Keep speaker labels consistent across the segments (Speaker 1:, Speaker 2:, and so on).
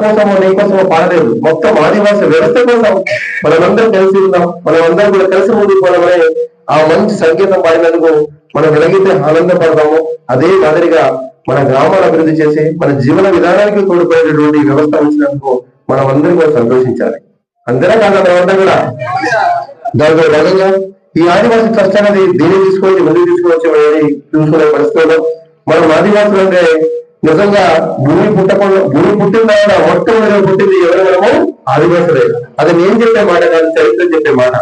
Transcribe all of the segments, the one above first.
Speaker 1: కోసమో నీ కోసమో పాడలేదు, మొత్తం ఆదివాసీ వ్యవస్థ కోసం మనమందరం కలిసి ఉన్నాం, మనమందరం కూడా కలిసి ముందుకు పోవడమనే ఆ మంచి సంగీతం పాడినందుకు మనం ఎలాగైతే ఆనందపడతామో అదే మాదిరిగా మన గ్రామాల అభివృద్ధి చేసి మన జీవన విధానానికి తోడ్పడేటటువంటి వ్యవస్థ వచ్చినందుకు మనం అందరం కూడా సంతోషించాలి. అంతేనా కాదు, మనమంతా కూడా దాంట్లో భాగంగా ఈ ఆదివాసీ ట్రస్ట్ అనేది దీన్ని తీసుకొని ముందుకు తీసుకొచ్చి చూసుకునే పరిస్థితుల్లో మనం ఆదివాసులు అంటే నిజంగా భూమి పుట్టిన తర్వాత మొట్టమొదటిగా పుట్టింది ఎవరెవరమో ఆదివాసులే. అది నేను చెప్పే మాట కాదు, చరిత్ర చెప్పే మాట.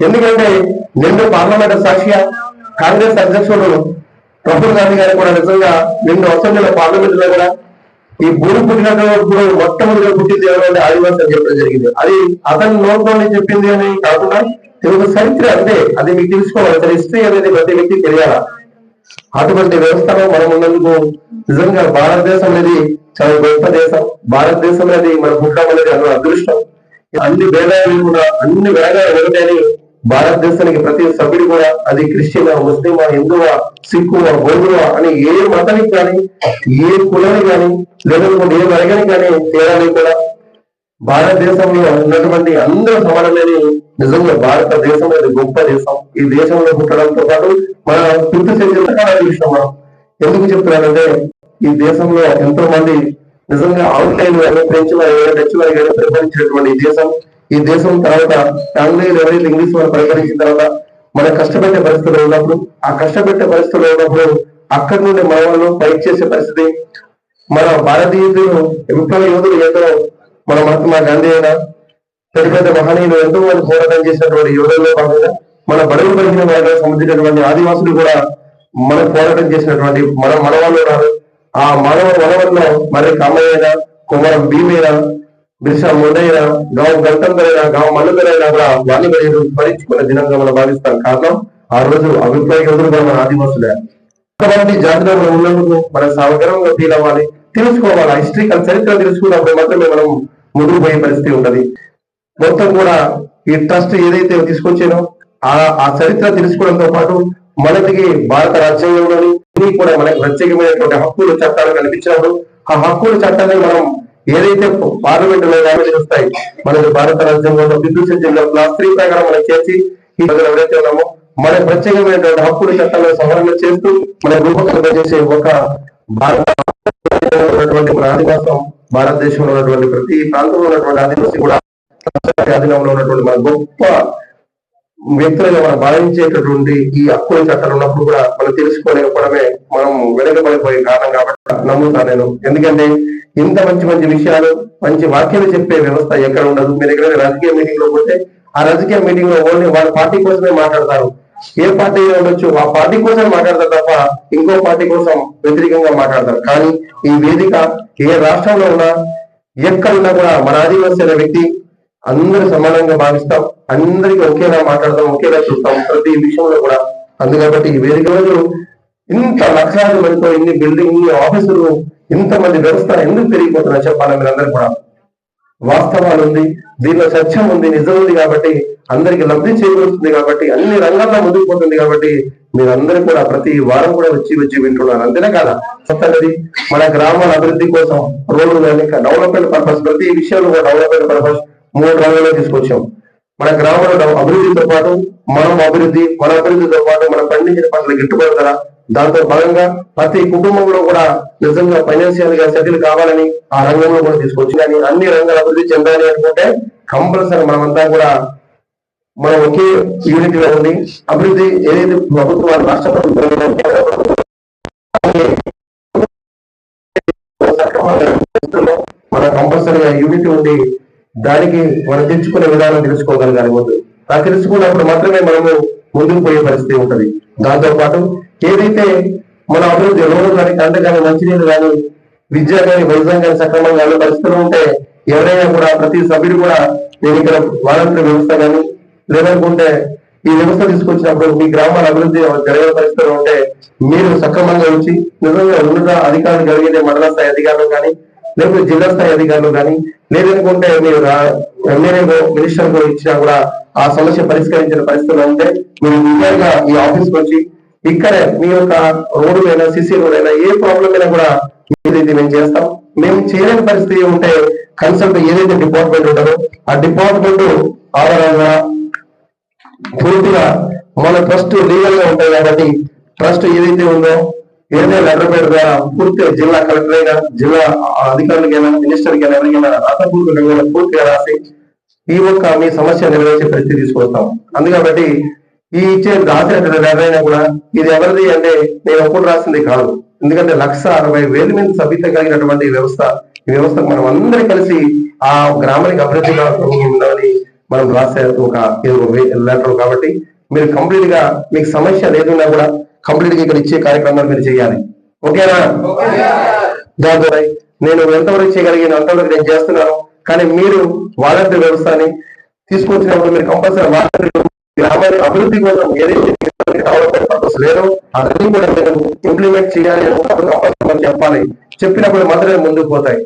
Speaker 1: ఎందుకంటే నిండు పార్లమెంట్ సాక్షిగా కాంగ్రెస్ అధ్యక్షుడు రాహుల్ గాంధీ గారు కూడా నిజంగా నిండు అసెంబ్లీలో పార్లమెంట్ లో కూడా ఈ భూమి పుట్టినప్పుడు మొట్టమొదటిగా పుట్టింది ఎవరంటే ఆదివాసి అని చెప్పడం జరిగింది. అది అతని నోట్లోనే చెప్పింది అని కాకుండా తెలుగు చరిత్ర అంటే అది మీకు తెలుసుకోవాలి. అసలు హిస్టరీ అనేది ప్రతి వ్యక్తికి తెలియాలా. అటువంటి వ్యవస్థలో మనం ఉన్నందుకు నిజంగా భారతదేశం అనేది చాలా గొప్ప దేశం. భారతదేశం అనేది మన పుట్టడం అనేది అన్న అదృష్టం. అన్ని భేదాలు కూడా అన్ని వేగాలు ఒకటని భారతదేశానికి ప్రతి సభ్యుడు కూడా అది క్రిస్టియన్, ముస్లిం, హిందువా, సిక్కు, బౌద్ధువా అని ఏ మతానికి కానీ ఏ కులానికి కానీ లేకపోతే ఏ వర్గానికి కానీ తేడాని కూడా భారతదేశంలో ఉన్నటువంటి అందరూ సమానమని నిజంగా భారతదేశం అనేది గొప్ప దేశం. ఈ దేశంలో పుట్టడంతో పాటు మన పితృ చరిత్ర విషయం మనం ఎందుకు చెప్తున్నానంటే ఈ దేశంలో ఎంతో మంది నిజంగా అవుట్లైన్ ఫ్రెంచ్ వారు డచ్ వారు పరిపాలించినటువంటి దేశం. ఈ దేశం తర్వాత ఆంగ్లేయులు ఎవరైతే ఇంగ్లీష్ వారు పరిపాలించిన తర్వాత మన కష్టపెట్టే పరిస్థితులు ఉన్నప్పుడు ఆ కష్టపెట్టే పరిస్థితులు ఉన్నప్పుడు అక్కడి నుండి మన వాళ్ళు ఫైట్ చేసే పరిస్థితి మన భారతీయులు విప్లవ యోధులు ఎంతో మన మహాత్మా గాంధీ అయినా పెద్ద పెద్ద మహనీయులు ఎంతో మంది పోరాటం చేసినటువంటి యోధుల్లో భాగంగా మన బడుగు పరిచిన వర్గాలకు సంబంధించినటువంటి ఆదివాసులు కూడా మన పోరాటం చేసినటువంటి మనవాళ్ళు ఉన్నారు. ఆ మనవల్లో మరి కామయ్యైనా కుమారం భీమైనా బిర్సా ముండైనా గావు గంటందరైనా గావు మల్లుదరైనా కూడా వాణి భరించుకున్న దినంగా మనం భావిస్తాం. కారణం ఆ రోజు అభిప్రాయ యోధులు కూడా మన ఆదివాసులే. అటువంటి జాతిలో మనం ఉన్నందుకు మన సమగ్రంగా ఫీల్ అవ్వాలి, తెలుసుకోవాలి. హిస్టరికల్ చరిత్ర తెలుసుకున్నప్పుడు మాత్రమే మనం ముందుకు పోయే పరిస్థితి ఉంటది. మొత్తం కూడా ఈ ట్రస్ట్ ఏదైతే తీసుకొచ్చానో ఆ చరిత్ర తెలుసుకోవడంతో పాటు మనకి భారత రాజ్యాంగంలోని కూడా మనకి ప్రత్యేకమైనటువంటి హక్కులు చట్టాలు కనిపించినప్పుడు ఆ హక్కుల చట్టాన్ని మనం ఏదైతే పార్లమెంట్ లో వస్తాయి మనకి భారత రాజ్యాంగంలో విద్యుత్ జిల్లా క్లాస్ 3 ప్రకారం మనం చేసి ఈ ఎవరైతే ఉన్నామో మన ప్రత్యేకమైనటువంటి హక్కుల చట్టాలను సవరణ చేస్తూ మన రూపకల్పన చేసే ఒక మన ఆదివాసం భారతదేశంలో ఉన్నటువంటి ప్రతి ప్రాంతంలో ఉన్నటువంటి ఆదివాసి కూడా ఆధీనంలో ఉన్నటువంటి మన గొప్ప వ్యక్తులుగా మనం భావించేటటువంటి ఈ హక్కుల చట్టాలు ఉన్నప్పుడు కూడా మనం తెలుసుకోలేకపోవడమే మనం వెనకబడిపోయే కారణం కాబట్టి నమ్ముతాను నేను. ఎందుకంటే ఇంత మంచి మంచి విషయాలు మంచి వాక్యాలు చెప్పే వ్యవస్థ ఎక్కడ ఉండదు. మీరు ఎక్కడైనా రాజకీయ మీటింగ్ లో పోతే ఆ రాజకీయ మీటింగ్ లో ఓన్లీ వాళ్ళ పార్టీ కోసమే మాట్లాడతారు. ఏ పార్టీ ఉండొచ్చు ఆ పార్టీ కోసం మాట్లాడతారు తప్ప ఇంకో పార్టీ కోసం వ్యతిరేకంగా మాట్లాడతారు. కానీ ఈ వేదిక ఏ రాష్ట్రంలో ఉన్నా ఎక్కడున్నా కూడా మన ఆదివాసీ అనే వ్యక్తి అందరూ సమానంగా భావిస్తాం, అందరికీ ఒకేలా మాట్లాడతాం, ఒకేలా చూస్తాం ప్రతి విషయంలో కూడా. అందుకబట్టి ఈ వేదిక రోజు ఇంత లక్షలాది మందితో ఇన్ని బిల్డింగ్ ఇన్ని ఆఫీసులు ఇంతమంది వ్యవస్థ ఎందుకు పెరిగిపోతున్నా చెప్పాలి. మీరందరూ కూడా వాస్తవాలు ఉంది, దీనిలో సత్యం ఉంది, నిజం ఉంది కాబట్టి అందరికి లబ్ధి చేకూరుతుంది కాబట్టి అన్ని రంగాల్లో ముందుకు పోతుంది కాబట్టి మీరందరూ కూడా ప్రతి వారం కూడా వచ్చి వింటున్నారు. అంతేనా కాదా? కొత్తది మన గ్రామాల అభివృద్ధి కోసం రోడ్లు కానీ డెవలప్మెంట్ పర్పస్ ప్రతి విషయంలో కూడా డెవలప్మెంట్ పర్పస్ 3 రంగాల్లో తీసుకొచ్చాం. మన గ్రామంలో అభివృద్ధితో పాటు మన అభివృద్ధితో పాటు మనం పండించిన పంటలు గిట్టుబాటు ధర, దాంతో భాగంగా ప్రతి కుటుంబంలో కూడా నిజంగా ఫైనాన్షియల్ గా సెటిల్ కావాలని ఆ రంగంలో కూడా తీసుకొచ్చి కానీ అన్ని రంగాల అభివృద్ధి చెందాలి అనుకుంటే కంపల్సరీ మనమంతా కూడా మనం ఒకే యూనిట్ గా ఉంది. అభివృద్ధి ఏదైతే ప్రభుత్వాలు రాష్ట్ర ప్రభుత్వం మన కంపల్సరీగా యూనిట్ ఉండి దానికి మనం తెచ్చుకునే విధానం తెలుసుకోగలగాలి. ముందు ఆ తెలుసుకున్నప్పుడు మాత్రమే మనము ముందుకు పోయే పరిస్థితి ఉంటది. దాంతో పాటు ఏదైతే మన అభివృద్ధి రోడ్డు కానీ కంట కానీ మంచినీళ్ళు కానీ విద్య కానీ వైద్యం కానీ సక్రమంగా అనే పరిస్థితులు ఉంటే ఎవరైనా కూడా ప్రతి సభ్యుడు కూడా నేను ఇక్కడ వాలంటీర్ వ్యవస్థ కానీ లేదనుకుంటే ఈ వ్యవస్థ తీసుకొచ్చినప్పుడు మీ గ్రామాల అభివృద్ధి జరిగే పరిస్థితులు ఉంటే మీరు సక్రమంగా వచ్చి నిజంగా ఉన్నత అధికారులు కలిగితే మండల స్థాయి అధికారులు కానీ లేకపోతే జిల్లా స్థాయి అధికారులు కానీ లేదనుకుంటే మీరు ఎమ్మెల్యే మినిస్టర్ కూడా ఇచ్చినా కూడా ఆ సమస్య పరిష్కరించిన పరిస్థితులు ఉంటే మీరు నిజంగా ఈ ఆఫీస్కి వచ్చి ఇక్కడే మీ యొక్క రోడ్డు అయినా సిసి రోడ్ అయినా ఏ ప్రాబ్లం అయినా కూడా మేము చేస్తాం. మేము చేయలేని పరిస్థితి ఉంటే కన్సల్ట్ ఏదైతే డిపార్ట్మెంట్ ఉంటుందో ఆ డిపార్ట్మెంట్ ఆధారంగా పూర్తిగా మన ట్రస్ట్ లీగల్ గా ఉంటాయి కాబట్టి ట్రస్ట్ ఏదైతే ఉందో ఏదైతే లెటర్ పేరు ద్వారా పూర్తిగా జిల్లా కలెక్టర్ అయినా జిల్లా అధికారులకైనా మినిస్టర్కైనా ఎవరికైనా రాతపూర్వకంగా పూర్తిగా రాసి ఈ ఒక్క మీ సమస్య నెరవేర్చే పరిస్థితి తీసుకొస్తాం. అందుకబట్టి ఈ ఇచ్చే రాసినటువంటి లెటర్ అయినా కూడా ఇది ఎవరిది అంటే నేను ఒప్పుడు రాసింది కాదు. ఎందుకంటే 1,60,000 మంది సభ్యత కలిగినటువంటి వ్యవస్థ. ఈ వ్యవస్థకు మనం అందరం కలిసి ఆ గ్రామానికి అభివృద్ధిగా ఉండాలని మనం రాసే ఒక లెటర్. కాబట్టి మీరు కంప్లీట్ గా మీకు సమస్య లేకున్నా కూడా కంప్లీట్ గా ఇక్కడ ఇచ్చే కార్యక్రమాలు మీరు చేయాలి. ఓకేనా? దాని ద్వారా నేను ఎంతవరకు చేయగలిగిన అంతవరకు నేను చేస్తున్నాను. కానీ మీరు వాలంటీర్ వ్యవస్థని తీసుకొచ్చినప్పుడు మీరు కంపల్సరీ వాలంటీర్ గ్రామాల అభివృద్ధి కోసం ఏదైతే డెవలప్మెంట్ పర్పస్ లేదో అదన్నీ కూడా మీరు ఇంప్లిమెంట్ చేయాలి అని చెప్పాలి. చెప్పినప్పుడు మాత్రమే ముందుకు పోతాయి.